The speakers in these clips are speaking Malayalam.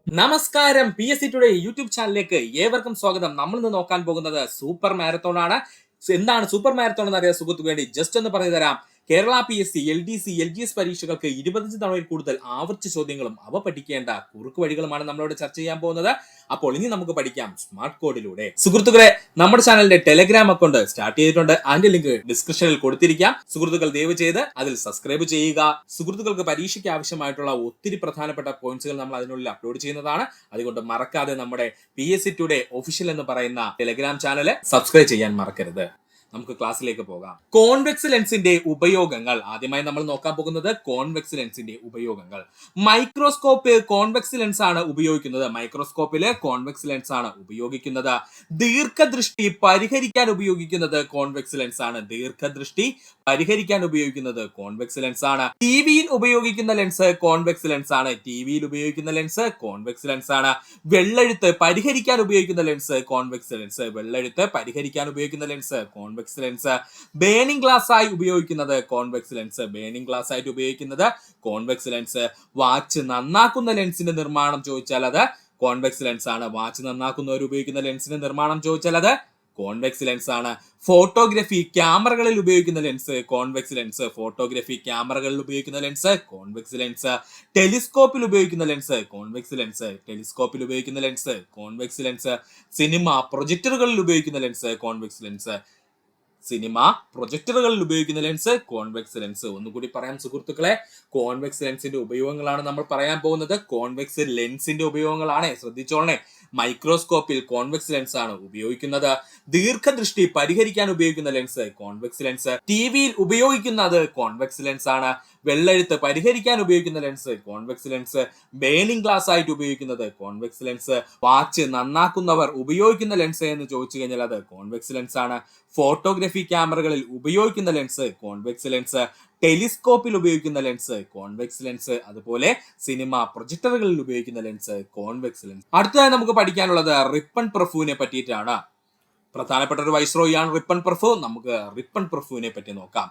നമസ്കാരം, PSC ടുഡേ യൂട്യൂബ് ചാനലിലേക്ക് ഏവർക്കും സ്വാഗതം. നമ്മൾ ഇന്ന് നോക്കാൻ പോകുന്നത് സൂപ്പർ മാരത്തോൺ ആണ്. എന്താണ് സൂപ്പർ മാരത്തോൺ എന്ന് അറിയാൻ സുഹൃത്തുക്ക് വേണ്ടി ജസ്റ്റ് ഒന്ന് പറഞ്ഞു തരാം. കേരള PSC, LDC, LGS പരീക്ഷകൾക്ക് 25 തവണയിൽ കൂടുതൽ ആവർത്തിച്ച ചോദ്യങ്ങളും അവ പഠിക്കേണ്ട കുറുക്ക് വഴികളുമാണ് നമ്മളോട് ചർച്ച ചെയ്യാൻ പോകുന്നത്. അപ്പോൾ ഇനി നമുക്ക് പഠിക്കാം സ്മാർട്ട് കോഡിലൂടെ. സുഹൃത്തുക്കളെ, നമ്മുടെ ചാനലിന്റെ ടെലഗ്രാം അക്കൗണ്ട് സ്റ്റാർട്ട് ചെയ്തിട്ടുണ്ട്. അതിന്റെ ലിങ്ക് ഡിസ്ക്രിപ്ഷനിൽ കൊടുത്തിരിക്കാം. സുഹൃത്തുക്കൾ ദയവ് ചെയ്ത് അതിൽ സബ്സ്ക്രൈബ് ചെയ്യുക. സുഹൃത്തുക്കൾക്ക് പരീക്ഷയ്ക്ക് ആവശ്യമായിട്ടുള്ള ഒത്തിരി പ്രധാനപ്പെട്ട പോയിന്റ്സുകൾ നമ്മൾ അതിനുള്ളിൽ അപ്ലോഡ് ചെയ്യുന്നതാണ്. അതുകൊണ്ട് മറക്കാതെ നമ്മുടെ PSC ടുഡേ ഒഫീഷ്യൽ എന്ന് പറയുന്ന ടെലഗ്രാം ചാനൽ സബ്സ്ക്രൈബ് ചെയ്യാൻ മറക്കരുത്. നമുക്ക് ക്ലാസ്സിലേക്ക് പോകാം. കോൺവെക്സ് ലെൻസിന്റെ ഉപയോഗങ്ങൾ. ആദ്യമായി നമ്മൾ നോക്കാൻ പോകുന്നത് കോൺവെക്സ് ലെൻസിന്റെ ഉപയോഗങ്ങൾ. മൈക്രോസ്കോപ്പ് കോൺവെക്സ് ലെൻസ് ആണ് ഉപയോഗിക്കുന്നത്. മൈക്രോസ്കോപ്പില് കോൺവെക്സ് ലെൻസ് ആണ് ഉപയോഗിക്കുന്നത്. ദീർഘദൃഷ്ടി പരിഹരിക്കാൻ ഉപയോഗിക്കുന്നത് കോൺവെക്സ് ലെൻസ് ആണ്. ദീർഘദൃഷ്ടി പരിഹരിക്കാൻ ഉപയോഗിക്കുന്നത് കോൺവെക്സ് ലെൻസ് ആണ്. ടിവിയിൽ ഉപയോഗിക്കുന്ന ലെൻസ് കോൺവെക്സ് ലെൻസ് ആണ്. ടിവിയിൽ ഉപയോഗിക്കുന്ന ലെൻസ് കോൺവെക്സ് ലെൻസ് ആണ്. വെള്ളെഴുത്ത് പരിഹരിക്കാൻ ഉപയോഗിക്കുന്ന ലെൻസ് കോൺവെക്സ് ലെൻസ്. വെള്ളെഴുത്ത് പരിഹരിക്കാൻ ഉപയോഗിക്കുന്ന lens convex lens. Burning glass ആയി ഉപയോഗിക്കുന്നത് കോൺവെക്സ് ലെൻസ്. ബേണിംഗ് ഗ്ലാസ് ആയിട്ട് ഉപയോഗിക്കുന്നത് കോൺവെക്സ് ലെൻസ്. വാച്ച് നന്നാക്കുന്ന ലെൻസിന്റെ നിർമ്മാണം ചോദിച്ചാൽ അത് കോൺവെക്സ് ലെൻസ് ആണ്. വാച്ച് നന്നാക്കുന്നവർ ഉപയോഗിക്കുന്ന ലെൻസിന്റെ നിർമ്മാണം ചോദിച്ചാൽ അത് കോൺവെക്സ് ലെൻസ് ആണ്. ഫോട്ടോഗ്രാഫി ക്യാമറകളിൽ ഉപയോഗിക്കുന്ന ലെൻസ് കോൺവെക്സ് ലെൻസ്. ഫോട്ടോഗ്രാഫി ക്യാമറകളിൽ ഉപയോഗിക്കുന്ന ലെൻസ് കോൺവെക്സ് ലെൻസ്. ടെലിസ്കോപ്പിൽ ഉപയോഗിക്കുന്ന ലെൻസ് കോൺവെക്സ് ലെൻസ്. ടെലിസ്കോപ്പിൽ ഉപയോഗിക്കുന്ന ലെൻസ് കോൺവെക്സ് ലെൻസ്. സിനിമ പ്രൊജക്ടറുകളിൽ ഉപയോഗിക്കുന്ന ലെൻസ് കോൺവെക്സ് ലെൻസ്. സിനിമ പ്രൊജക്ടറുകളിൽ ഉപയോഗിക്കുന്ന ലെൻസ് കോൺവെക്സ് ലെൻസ്. ഒന്നുകൂടി പറയാം സുഹൃത്തുക്കളെ, കോൺവെക്സ് ലെൻസിന്റെ ഉപയോഗങ്ങളാണ് നമ്മൾ പറയാൻ പോകുന്നത്. കോൺവെക്സ് ലെൻസിന്റെ ഉപയോഗങ്ങളാണ്, ശ്രദ്ധിച്ചോളണേ. മൈക്രോസ്കോപ്പിൽ കോൺവെക്സ് ലെൻസ് ആണ് ഉപയോഗിക്കുന്നത്. ദീർഘദൃഷ്ടി പരിഹരിക്കാൻ ഉപയോഗിക്കുന്ന ലെൻസ് കോൺവെക്സ് ലെൻസ്. ടിവിയിൽ ഉപയോഗിക്കുന്നത് കോൺവെക്സ് ലെൻസ് ആണ്. വെള്ളെഴുത്ത് പരിഹരിക്കാൻ ഉപയോഗിക്കുന്ന lens convex lens. Burning glass ആയിട്ട് ഉപയോഗിക്കുന്നത് കോൺവെക്സ് ലെൻസ്. വാച്ച് നന്നാക്കുന്നവർ ഉപയോഗിക്കുന്ന ലെൻസ് എന്ന് ചോദിച്ചു കഴിഞ്ഞാൽ അത് കോൺവെക്സ് ലെൻസ് ആണ്. ഫോട്ടോഗ്രാഫി ക്യാമറകളിൽ ഉപയോഗിക്കുന്ന ലെൻസ് കോൺവെക്സ് ലെൻസ്. ടെലിസ്കോപ്പിൽ ഉപയോഗിക്കുന്ന ലെൻസ് കോൺവെക്സ് ലെൻസ്. അതുപോലെ സിനിമ പ്രൊജക്ടറുകളിൽ ഉപയോഗിക്കുന്ന ലെൻസ് കോൺവെക്സ് ലെൻസ്. അടുത്തതായി നമുക്ക് പഠിക്കാനുള്ളത് റിപ്പൺ പ്രഭുവിനെ പറ്റിയിട്ടാണ്. പ്രധാനപ്പെട്ട ഒരു വൈസ്രോയിയാണ് റിപ്പൺ പ്രഭു. നമുക്ക് റിപ്പൺ പ്രഭുവിനെ പറ്റി നോക്കാം.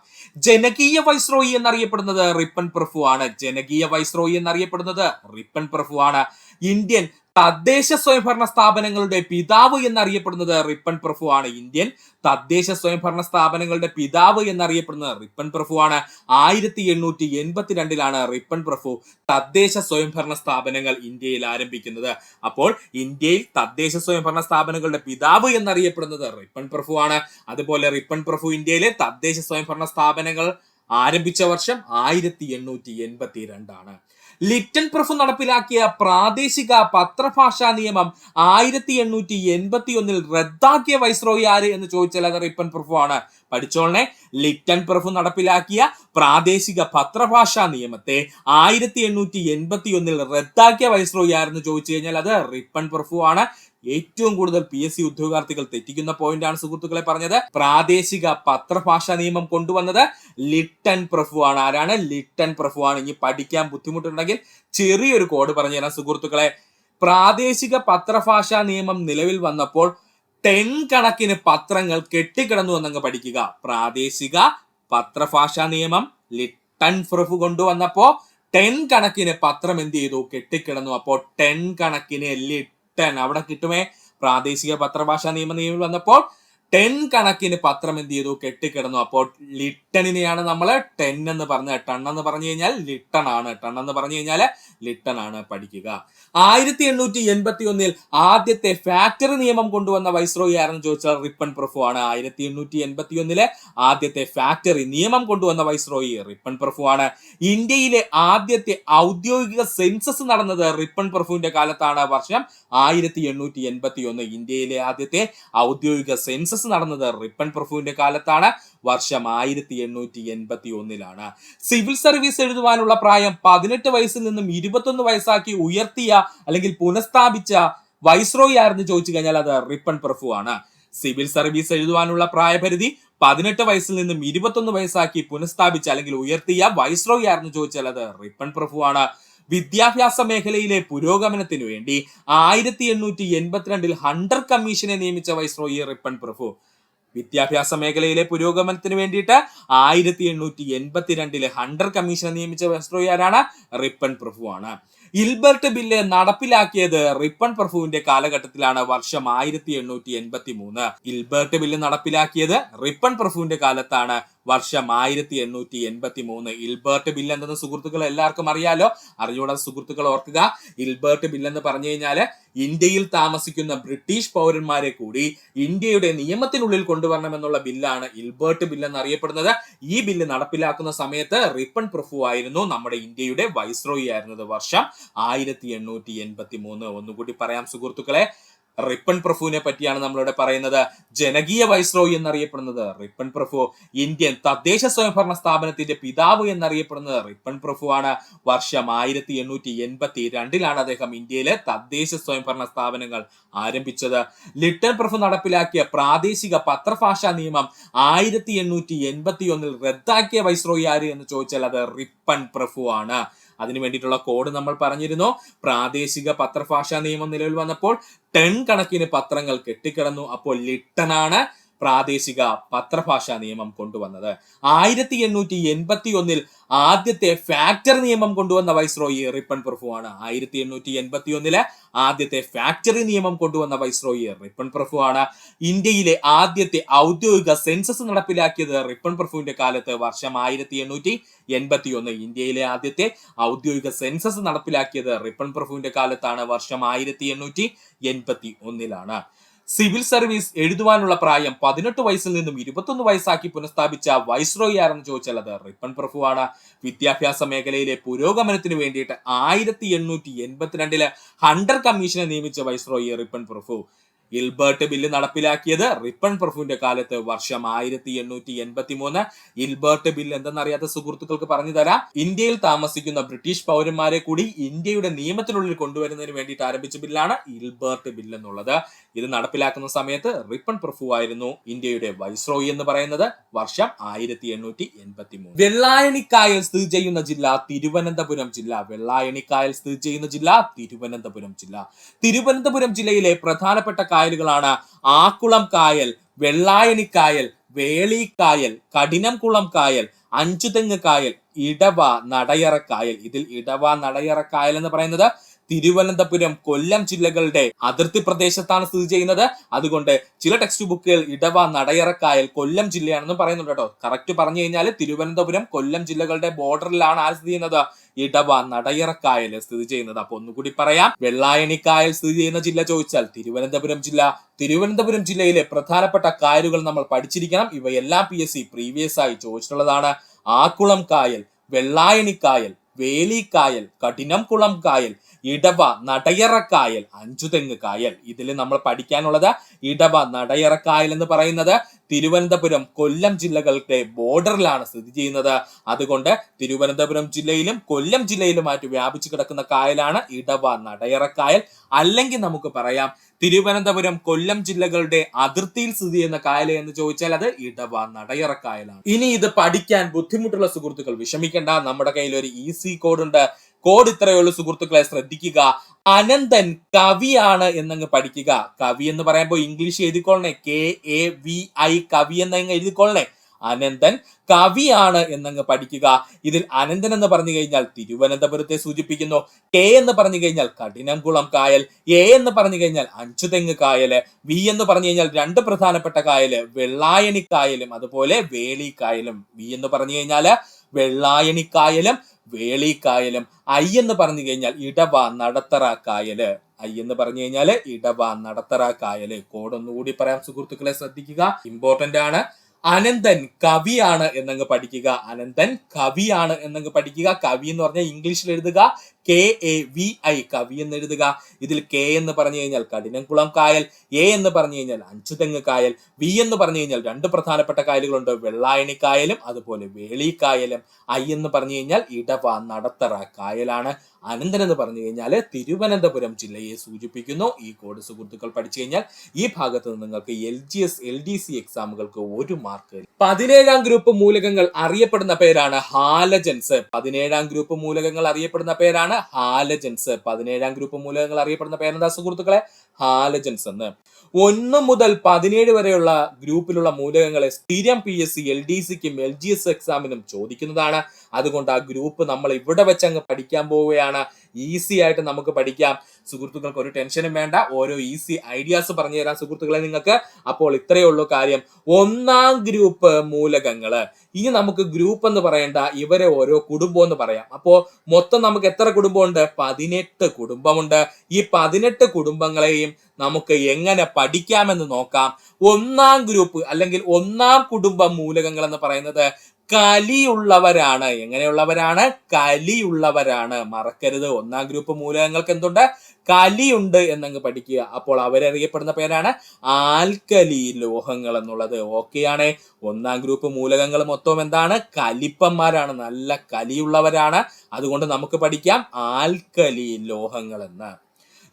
ജനകീയ വൈസ്രോയി എന്നറിയപ്പെടുന്നത് റിപ്പൺ പ്രഭു ആണ്. ജനകീയ വൈസ്രോയി എന്നറിയപ്പെടുന്നത് റിപ്പൺ പ്രഭു ആണ്. ഇന്ത്യൻ തദ്ദേശ സ്വയംഭരണ സ്ഥാപനങ്ങളുടെ പിതാവ് എന്നറിയപ്പെടുന്നത് റിപ്പൺ പ്രഭു ആണ്. ഇന്ത്യൻ തദ്ദേശ സ്വയംഭരണ സ്ഥാപനങ്ങളുടെ പിതാവ് എന്നറിയപ്പെടുന്നത് റിപ്പൺ പ്രഭു ആണ്. 1882 റിപ്പൺ പ്രഭു തദ്ദേശ സ്വയംഭരണ സ്ഥാപനങ്ങൾ ഇന്ത്യയിൽ ആരംഭിക്കുന്നത്. അപ്പോൾ ഇന്ത്യയിൽ തദ്ദേശ സ്വയംഭരണ സ്ഥാപനങ്ങളുടെ പിതാവ് എന്നറിയപ്പെടുന്നത് റിപ്പൺ പ്രഭു ആണ്. അതുപോലെ റിപ്പൺ പ്രഭു ഇന്ത്യയിലെ തദ്ദേശ സ്വയംഭരണ സ്ഥാപനങ്ങൾ ആരംഭിച്ച വർഷം 1882 ലിറ്റൻ പ്രഭു നടപ്പിലാക്കിയ പ്രാദേശിക പത്രഭാഷാ നിയമം 1881 റദ്ദാക്കിയ വൈസ്രോയി ആര് എന്ന് ചോദിച്ചാൽ അത് റിപ്പൺ പ്രഭു ആണ്. പഠിച്ചോളനെ, ലിറ്റൻ പ്രഭു നടപ്പിലാക്കിയ പ്രാദേശിക പത്രഭാഷാ നിയമത്തെ 1881 റദ്ദാക്കിയ വൈസ്രോയി ആരെന്ന് ചോദിച്ചു കഴിഞ്ഞാൽ അത് റിപ്പൺ പ്രഭു ആണ്. ഏറ്റവും കൂടുതൽ PSC ഉദ്യോഗാർത്ഥികൾ തെറ്റിക്കുന്ന പോയിന്റ് ആണ് സുഹൃത്തുക്കളെ പറഞ്ഞത്. പ്രാദേശിക പത്രഭാഷാ നിയമം കൊണ്ടുവന്നത് ലിറ്റൻ പ്രഭു ആണ്. ആരാണ്? ലിറ്റൻ പ്രഭു ആണ്. ഇനി പഠിക്കാൻ ബുദ്ധിമുട്ടുണ്ടെങ്കിൽ ചെറിയൊരു കോഡ് പറഞ്ഞു തരാം സുഹൃത്തുക്കളെ. പ്രാദേശിക പത്രഭാഷാ നിയമം നിലവിൽ വന്നപ്പോൾ 10 കണക്കിന് പത്രങ്ങൾ കെട്ടിക്കിടന്നു എന്നങ്ങ് പഠിക്കുക. പ്രാദേശിക പത്രഭാഷാ നിയമം ലിറ്റൻ പ്രഭു കൊണ്ടുവന്നപ്പോ 10 കണക്കിന് പത്രം എന്ത് ചെയ്തു? കെട്ടിക്കിടന്നു. അപ്പോൾ 10 കണക്കിന് അവിടെ കിട്ടുമേ. പ്രാദേശിക പത്രഭാഷാ നിയമം നിലവിൽ വന്നപ്പോൾ 10 കണക്കിന് പത്രം എന്ത് ചെയ്തു? കെട്ടിക്കിടന്നു. അപ്പോൾ ലിട്ടണിനെയാണ് നമ്മൾ 10 എന്ന് പറഞ്ഞത്. ടൺ എന്ന് പറഞ്ഞു കഴിഞ്ഞാൽ ലിട്ടൺ ആണ്. ടൺ എന്ന് പറഞ്ഞു കഴിഞ്ഞാൽ ലിട്ടൺ ആണ്. പഠിക്കുക. 1881 ആദ്യത്തെ ഫാക്ടറി നിയമം കൊണ്ടുവന്ന വൈസ്രോയി ആരെന്ന് ചോദിച്ചാൽ റിപ്പൺ പ്രഭു ആണ്. 1881 ആദ്യത്തെ ഫാക്ടറി നിയമം കൊണ്ടുവന്ന വൈസ്രോയി റിപ്പൺ പ്രഭു ആണ്. ഇന്ത്യയിലെ ആദ്യത്തെ ഔദ്യോഗിക സെൻസസ് നടന്നത് റിപ്പൺ പ്രഭുവിന്റെ കാലത്താണ്. വർഷം 1881. ഇന്ത്യയിലെ ആദ്യത്തെ ഔദ്യോഗിക സെൻസസ് നടന്നത് റിപ്പൺ പ്രഭുവിന്റെ കാലത്താണ്. വർഷം 1881. സിവിൽ സർവീസ് എഴുതുവാനുള്ള പ്രായം 18 വയസ്സിൽ നിന്നും 21 വയസ്സാക്കി ഉയർത്തിയ അല്ലെങ്കിൽ പുനഃസ്ഥാപിച്ച വൈസ്രോയി ആരെന്ന് ചോദിച്ചു കഴിഞ്ഞാൽ അത് റിപ്പൺ പ്രഭു ആണ്. സിവിൽ സർവീസ് എഴുതുവാനുള്ള പ്രായപരിധി 18 വയസ്സിൽ നിന്നും 21 വയസ്സാക്കി പുനഃസ്ഥാപിച്ച അല്ലെങ്കിൽ ഉയർത്തിയ വൈസ്രോയി ആരെന്ന് ചോദിച്ചാൽ അത് റിപ്പൺ പ്രഭു ആണ്. വിദ്യാഭ്യാസ മേഖലയിലെ പുരോഗമനത്തിനു വേണ്ടി 1882 ഹണ്ടർ കമ്മീഷനെ നിയമിച്ച വൈസ്രോയി റിപ്പൺ പ്രഭു. വിദ്യാഭ്യാസ മേഖലയിലെ പുരോഗമനത്തിന് വേണ്ടിയിട്ട് 1882 ഹണ്ടർ കമ്മീഷൻ നിയമിച്ച വൈസ്രോയി ആരാണ്? റിപ്പൺ പ്രഭു ആണ്. ഇൽബർട്ട് ബില്ല് നടപ്പിലാക്കിയത് റിപ്പൺ പ്രഭുവിന്റെ കാലഘട്ടത്തിലാണ്, വർഷം 1883. ഇൽബർട്ട് ബില്ല് നടപ്പിലാക്കിയത് റിപ്പൺ പ്രഭുവിന്റെ കാലത്താണ്, വർഷം 1883. ഇൽബർട്ട് ബില്ല് എന്തെന്ന് സുഹൃത്തുക്കൾ എല്ലാവർക്കും അറിയാലോ. അറിഞ്ഞുകൂടാത്ത സുഹൃത്തുക്കൾ ഓർക്കുക, ഇൽബർട്ട് ബില്ല് എന്ന് പറഞ്ഞു കഴിഞ്ഞാൽ ഇന്ത്യയിൽ താമസിക്കുന്ന ബ്രിട്ടീഷ് പൗരന്മാരെ കൂടി ഇന്ത്യയുടെ നിയമത്തിനുള്ളിൽ കൊണ്ടുവരണമെന്നുള്ള ബില്ലാണ് ഇൽബർട്ട് ബില്ല് എന്നറിയപ്പെടുന്നത്. ഈ ബില്ല് നടപ്പിലാക്കുന്ന സമയത്ത് റിപ്പൺ പ്രഭു ആയിരുന്നു നമ്മുടെ ഇന്ത്യയുടെ വൈസ്രോയി ആയിരുന്നത്, വർഷം 1883. ഒന്നുകൂടി പറയാം സുഹൃത്തുക്കളെ, റിപ്പൺ പ്രഭുവിനെ പറ്റിയാണ് നമ്മളിവിടെ പറയുന്നത്. ജനകീയ വൈസ്രോയി എന്നറിയപ്പെടുന്നത് റിപ്പൺ പ്രഭു. ഇന്ത്യൻ തദ്ദേശ സ്വയംഭരണ സ്ഥാപനത്തിന്റെ പിതാവ് എന്നറിയപ്പെടുന്നത് റിപ്പൺ പ്രഭു ആണ്. വർഷം 1882 അദ്ദേഹം ഇന്ത്യയിലെ തദ്ദേശ സ്വയംഭരണ സ്ഥാപനങ്ങൾ ആരംഭിച്ചത്. ലിട്ടൺ പ്രഭു നടപ്പിലാക്കിയ പ്രാദേശിക പത്രഭാഷാ നിയമം 1881 റദ്ദാക്കിയ വൈസ്രോയി ആര് എന്ന് ചോദിച്ചാൽ അത് റിപ്പൺ പ്രഭു ആണ്. അതിനു വേണ്ടിയിട്ടുള്ള കോഡ് നമ്മൾ പറഞ്ഞിരുന്നു. പ്രാദേശിക പത്രഭാഷാ നിയമം നിലവിൽ വന്നപ്പോൾ ടൺ കണക്കിന് പത്രങ്ങൾ കെട്ടിക്കിടന്നു. അപ്പോൾ ലിട്ടനാണ് പ്രാദേശിക പത്രഭാഷാ നിയമം കൊണ്ടുവന്നത്. 1881 ആദ്യത്തെ ഫാക്ടറി നിയമം കൊണ്ടുവന്ന വൈസ്രോയി റിപ്പൺ പ്രഭു ആണ്. 1881 ആദ്യത്തെ ഫാക്ടറി നിയമം കൊണ്ടുവന്ന വൈസ്രോയി റിപ്പൺ പ്രഭു ആണ്. ഇന്ത്യയിലെ ആദ്യത്തെ ഔദ്യോഗിക സെൻസസ് നടപ്പിലാക്കിയത് റിപ്പൺ പ്രഭുവിന്റെ കാലത്ത്, വർഷം 1881. ഇന്ത്യയിലെ ആദ്യത്തെ ഔദ്യോഗിക സെൻസസ് നടപ്പിലാക്കിയത് റിപ്പൺ പ്രഭുവിന്റെ കാലത്താണ്, വർഷം 1881. സിവിൽ സർവീസ് എഴുതുവാനുള്ള പ്രായം 18 വയസ്സിൽ നിന്നും 21 വയസ്സാക്കി പുനഃസ്ഥാപിച്ച വൈസ്രോയി ആരെന്ന് ചോദിച്ചാൽ അത് റിപ്പൺ പ്രഭു ആണ്. വിദ്യാഭ്യാസ മേഖലയിലെ പുരോഗമനത്തിന് വേണ്ടിയിട്ട് 1882 ഹണ്ടർ കമ്മീഷനെ നിയമിച്ച വൈസ്രോയി റിപ്പൺ പ്രഭു. ഇൽബർട്ട് ബില്ല് നടപ്പിലാക്കിയത് റിപ്പൺ പ്രഭുവിന്റെ കാലത്ത്, വർഷം 1883. ഇൽബർട്ട് ബില്ല് എന്തെന്നറിയാത്ത സുഹൃത്തുക്കൾക്ക് പറഞ്ഞു തരാം. ഇന്ത്യയിൽ താമസിക്കുന്ന ബ്രിട്ടീഷ് പൗരന്മാരെ കൂടി ഇന്ത്യയുടെ നിയമത്തിനുള്ളിൽ കൊണ്ടുവരുന്നതിന് വേണ്ടിയിട്ട് ആരംഭിച്ച ബില്ലാണ് ഇൽബർട്ട് ബില്ല് എന്നുള്ളത്. ഇത് നടപ്പിലാക്കുന്ന സമയത്ത് റിപ്പൺ പ്രഭു ആയിരുന്നു ഇന്ത്യയുടെ വൈസ്രോയി എന്ന് പറയുന്നത്, വർഷം 1883. വെള്ളായണിക്കായൽ സ്ഥിതി ചെയ്യുന്ന ജില്ല തിരുവനന്തപുരം ജില്ല. വെള്ളായണിക്കായൽ സ്ഥിതി ചെയ്യുന്ന ജില്ല തിരുവനന്തപുരം ജില്ല. തിരുവനന്തപുരം ജില്ലയിലെ പ്രധാനപ്പെട്ട കായലുകളാണ് ആക്കുളം കായൽ, വെള്ളായണിക്കായൽ, വേളിക്കായൽ, കഠിനംകുളം കായൽ, അഞ്ചുതെങ്ങ് കായൽ, ഇടവ നടയറക്കായൽ. ഇതിൽ ഇടവ നടയറക്കായൽ എന്ന് പറയുന്നത് തിരുവനന്തപുരം, കൊല്ലം ജില്ലകളുടെ അതിർത്തി പ്രദേശത്താണ് സ്ഥിതി ചെയ്യുന്നത്. അതുകൊണ്ട് ചില ടെക്സ്റ്റ് ബുക്കുകൾ ഇടവ നടയറക്കായൽ കൊല്ലം ജില്ലയാണെന്ന് പറയുന്നുണ്ട് കേട്ടോ. കറക്റ്റ് പറഞ്ഞു കഴിഞ്ഞാൽ തിരുവനന്തപുരം, കൊല്ലം ജില്ലകളുടെ ബോർഡറിലാണ് ആര് സ്ഥിതി ചെയ്യുന്നത്? ഇടവ നടയറക്കായൽ സ്ഥിതി ചെയ്യുന്നത്. അപ്പൊ ഒന്നുകൂടി പറയാം, വെള്ളായണിക്കായൽ സ്ഥിതി ചെയ്യുന്ന ജില്ല ചോദിച്ചാൽ തിരുവനന്തപുരം ജില്ല. തിരുവനന്തപുരം ജില്ലയിലെ പ്രധാനപ്പെട്ട കായലുകൾ നമ്മൾ പഠിച്ചിരിക്കണം. ഇവയെല്ലാം PSC പ്രീവിയസ് ആയി ചോദിച്ചിട്ടുള്ളതാണ്. ആക്കുളം കായൽ, വെള്ളായണിക്കായൽ, വേലിക്കായൽ, കഠിനംകുളം കായൽ, ഇടവ നടയറക്കായൽ, അഞ്ചുതെങ്ങ് കായൽ. ഇതിൽ നമ്മൾ പഠിക്കാനുള്ളത് ഇടവ നടയറക്കായൽ എന്ന് പറയുന്നത് തിരുവനന്തപുരം, കൊല്ലം ജില്ലകളുടെ ബോർഡറിലാണ് സ്ഥിതി ചെയ്യുന്നത്. അതുകൊണ്ട് തിരുവനന്തപുരം ജില്ലയിലും കൊല്ലം ജില്ലയിലുമായിട്ട് വ്യാപിച്ചു കിടക്കുന്ന കായലാണ് ഇടവ നടയറക്കായൽ. അല്ലെങ്കിൽ നമുക്ക് പറയാം തിരുവനന്തപുരം, കൊല്ലം ജില്ലകളുടെ അതിർത്തിയിൽ സ്ഥിതി ചെയ്യുന്ന കായൽ എന്ന് ചോദിച്ചാൽ അത് ഇടവ നടയറക്കായലാണ്. ഇനി ഇത് പഠിക്കാൻ ബുദ്ധിമുട്ടുള്ള സുഹൃത്തുക്കൾ വിഷമിക്കേണ്ട, നമ്മുടെ കയ്യിൽ ഒരു ഈസി കോഡ് ഉണ്ട്. കോഡ് ഇത്രയേ ഉള്ളൂ സുഹൃത്തുക്കളെ, ശ്രദ്ധിക്കുക. അനന്തൻ കവിയാണ് എന്നങ്ങ് പഠിക്കുക. കവി എന്ന് പറയുമ്പോൾ ഇംഗ്ലീഷ് എഴുതിക്കൊള്ളണേ, KAVI, കവി എന്നങ്ങ് എഴുതിക്കൊള്ളണേ. അനന്തൻ കവിയാണ് എന്നങ്ങ് പഠിക്കുക. ഇതിൽ അനന്തൻ എന്ന് പറഞ്ഞു കഴിഞ്ഞാൽ തിരുവനന്തപുരത്തെ സൂചിപ്പിക്കുന്നു. K എന്ന് പറഞ്ഞു കഴിഞ്ഞാൽ കഠിനംകുളം കായൽ, A എന്ന് പറഞ്ഞു കഴിഞ്ഞാൽ അഞ്ചുതെങ്ങ് കായല്, V എന്ന് പറഞ്ഞു കഴിഞ്ഞാൽ രണ്ട് പ്രധാനപ്പെട്ട കായല്, വെള്ളായണിക്കായലും അതുപോലെ വേളിക്കായലും. V എന്ന് പറഞ്ഞു കഴിഞ്ഞാൽ വെള്ളായണിക്കായലും വേളിക്കായലും. I എന്ന് പറഞ്ഞു കഴിഞ്ഞാൽ ഇടവ നടത്തറ കായല്. I എന്ന് പറഞ്ഞു കഴിഞ്ഞാൽ ഇടവ നടത്തറ കായല്. കോഡ് ഒന്നുകൂടി പറയാം സുഹൃത്തുക്കളെ, ശ്രദ്ധിക്കുക, ഇമ്പോർട്ടന്റ് ആണ്. അനന്തൻ കവിയാണ് എന്നങ്ങ് പഠിക്കുക. അനന്തൻ കവിയാണ് എന്നങ്ങ് പഠിക്കുക. കവി എന്ന് പറഞ്ഞാൽ ഇംഗ്ലീഷിൽ എഴുതുക KAVI, കവി എന്ന് എഴുതുക. ഇതിൽ K എന്ന് പറഞ്ഞു കഴിഞ്ഞാൽ കഠിനംകുളം കായൽ, A എന്ന് പറഞ്ഞു കഴിഞ്ഞാൽ അഞ്ചുതെങ്ങ് കായൽ, V എന്ന് പറഞ്ഞു കഴിഞ്ഞാൽ രണ്ട് പ്രധാനപ്പെട്ട കായലുകളുണ്ട്, വെള്ളായണിക്കായലും അതുപോലെ വേളിക്കായലും. I എന്ന് പറഞ്ഞു കഴിഞ്ഞാൽ ഇടവ നടത്തറ കായലാണ്. അനന്തൻ എന്ന് പറഞ്ഞു കഴിഞ്ഞാൽ തിരുവനന്തപുരം ജില്ലയെ സൂചിപ്പിക്കുന്നു. ഈ കോഡ് സുഹൃത്തുക്കൾ പഠിച്ചു കഴിഞ്ഞാൽ ഈ ഭാഗത്ത് നിന്ന് നിങ്ങൾക്ക് LGS LDC എക്സാമുകൾക്ക് 1 മാർക്ക്. 17ാം ഗ്രൂപ്പ് മൂലകങ്ങൾ അറിയപ്പെടുന്ന പേരാണ് ഹാലജൻസ്. 17ാം ഗ്രൂപ്പ് മൂലകങ്ങൾ അറിയപ്പെടുന്ന പേരാണ് പേരാണ് ഹാലജൻസ്. 17ാം ഗ്രൂപ്പ് മൂലകങ്ങൾ അറിയപ്പെടുന്ന പേരെന്താ സുഹൃത്തുക്കളെ? ഹാലജൻസ് എന്ന്. 1 മുതൽ 17 വരെയുള്ള ഗ്രൂപ്പിലുള്ള മൂലകങ്ങളെ സ്ഥിരം PSC LDCക്കും LGS എക്സാമിനും ചോദിക്കുന്നതാണ്. അതുകൊണ്ട് ആ ഗ്രൂപ്പ് നമ്മൾ ഇവിടെ വെച്ച് അങ്ങ് പഠിക്കാൻ പോവുകയാണ്. ഈസി ആയിട്ട് നമുക്ക് പഠിക്കാം. സുഹൃത്തുക്കൾക്ക് ഒരു ടെൻഷനും വേണ്ട. ഓരോ ഈസി ഐഡിയാസ് പറഞ്ഞു തരാം സുഹൃത്തുക്കളെ നിങ്ങൾക്ക്. അപ്പോൾ ഇത്രയേ ഉള്ളൂ കാര്യം. 1ാം ഗ്രൂപ്പ് മൂലകങ്ങള്. ഇനി നമുക്ക് ഗ്രൂപ്പ് എന്ന് പറയേണ്ട, ഇവരെ ഓരോ കുടുംബം എന്ന് പറയാം. അപ്പോ മൊത്തം നമുക്ക് എത്ര കുടുംബമുണ്ട്? 18 കുടുംബമുണ്ട്. ഈ 18 കുടുംബങ്ങളെയും നമുക്ക് എങ്ങനെ പഠിക്കാമെന്ന് നോക്കാം. 1ാം ഗ്രൂപ്പ് അല്ലെങ്കിൽ 1ാം കുടുംബം മൂലകങ്ങൾ എന്ന് പറയുന്നത് കലിയുള്ളവരാണ്. എങ്ങനെയുള്ളവരാണ്? കലിയുള്ളവരാണ്. മറക്കരുത്, 1ാം ഗ്രൂപ്പ് മൂലകങ്ങൾക്ക് എന്തുണ്ട്? കലിയുണ്ട് എന്നങ്ങ് പഠിക്കുക. അപ്പോൾ അവരറിയപ്പെടുന്ന പേരാണ് ആൽക്കലി ലോഹങ്ങൾ എന്നുള്ളത്. ഓക്കെയാണ്. 1ാം ഗ്രൂപ്പ് മൂലകങ്ങൾ മൊത്തം എന്താണ്? കലിപ്പന്മാരാണ്, നല്ല കലിയുള്ളവരാണ്. അതുകൊണ്ട് നമുക്ക് പഠിക്കാം ആൽക്കലി ലോഹങ്ങൾ എന്ന്.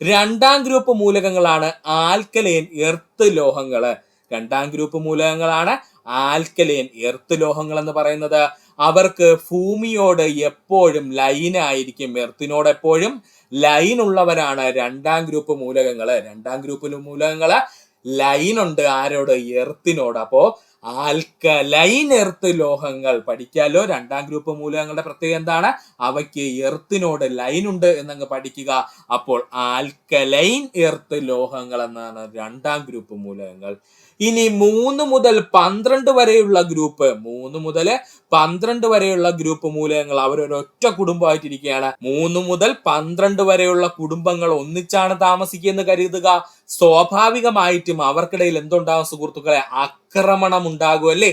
2ാം ഗ്രൂപ്പ് മൂലകങ്ങളാണ് ആൽക്കലൈൻ എർത്ത് ലോഹങ്ങള്. 2ാം ഗ്രൂപ്പ് മൂലകങ്ങളാണ് ആൽക്കലൈൻ എർത്ത് ലോഹങ്ങൾ എന്ന് പറയുന്നത്. അവർക്ക് ഭൂമിയോട് എപ്പോഴും ലൈൻ ആയിരിക്കും. എർത്തിനോട് എപ്പോഴും ലൈൻ ഉള്ളവരാണ് 2ാം ഗ്രൂപ്പ് മൂലകങ്ങള്. 2ാം ഗ്രൂപ്പ് മൂലകങ്ങള് ലൈൻ ഉണ്ട്. ആരോട്? എർത്തിനോട്. അപ്പോ ആൽക്കലൈൻ എർത്ത് ലോഹങ്ങൾ പഠിക്കാലോ. 2ാം ഗ്രൂപ്പ് മൂലകങ്ങളുടെ പ്രത്യേകത എന്താണ്? അവയ്ക്ക് എർത്തിനോട് ലൈൻ ഉണ്ട് എന്നങ്ങ് പഠിക്കുക. അപ്പോൾ ആൽക്കലൈൻ എർത്ത് ലോഹങ്ങൾ എന്നാണ് 2ാം ഗ്രൂപ്പ് മൂലകങ്ങൾ. ഇനി 3 മുതൽ 12 വരെയുള്ള ഗ്രൂപ്പ്, 3 മുതൽ 12 വരെയുള്ള ഗ്രൂപ്പ് മൂലകങ്ങൾ അവരൊരൊറ്റ കുടുംബമായിട്ടിരിക്കുകയാണ്. 3 മുതൽ 12 വരെയുള്ള കുടുംബങ്ങൾ ഒന്നിച്ചാണ് താമസിക്കുകയെന്ന് കരുതുക. സ്വാഭാവികമായിട്ടും അവർക്കിടയിൽ എന്തുണ്ടാകും സുഹൃത്തുക്കളെ? ആക്രമണം ഉണ്ടാകും അല്ലേ?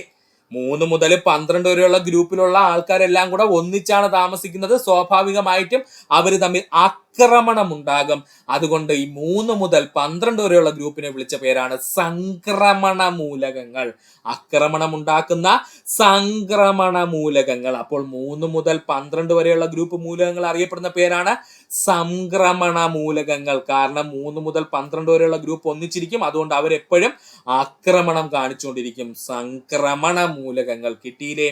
3 മുതൽ 12 വരെയുള്ള ഗ്രൂപ്പിലുള്ള ആൾക്കാരെല്ലാം കൂടെ ഒന്നിച്ചാണ് താമസിക്കുന്നത്. സ്വാഭാവികമായിട്ടും അവർ തമ്മിൽ ആക്രമണം ഉണ്ടാകും. അതുകൊണ്ട് ഈ 3 മുതൽ 12 വരെയുള്ള ഗ്രൂപ്പിനെ വിളിച്ച പേരാണ് സംക്രമണ മൂലകങ്ങൾ. ആക്രമണം ഉണ്ടാക്കുന്ന സംക്രമണ മൂലകങ്ങൾ. അപ്പോൾ 3 മുതൽ 12 വരെയുള്ള ഗ്രൂപ്പ് മൂലകങ്ങൾ അറിയപ്പെടുന്ന പേരാണ് സംക്രമണ മൂലകങ്ങൾ. കാരണം 3 മുതൽ 12 വരെയുള്ള ഗ്രൂപ്പ് ഒന്നിച്ചിരിക്കും. അതുകൊണ്ട് അവരെപ്പോഴും ആക്രമണം കാണിച്ചുകൊണ്ടിരിക്കും. സംക്രമണ മൂലകങ്ങൾ. കിട്ടിയില്ലേ?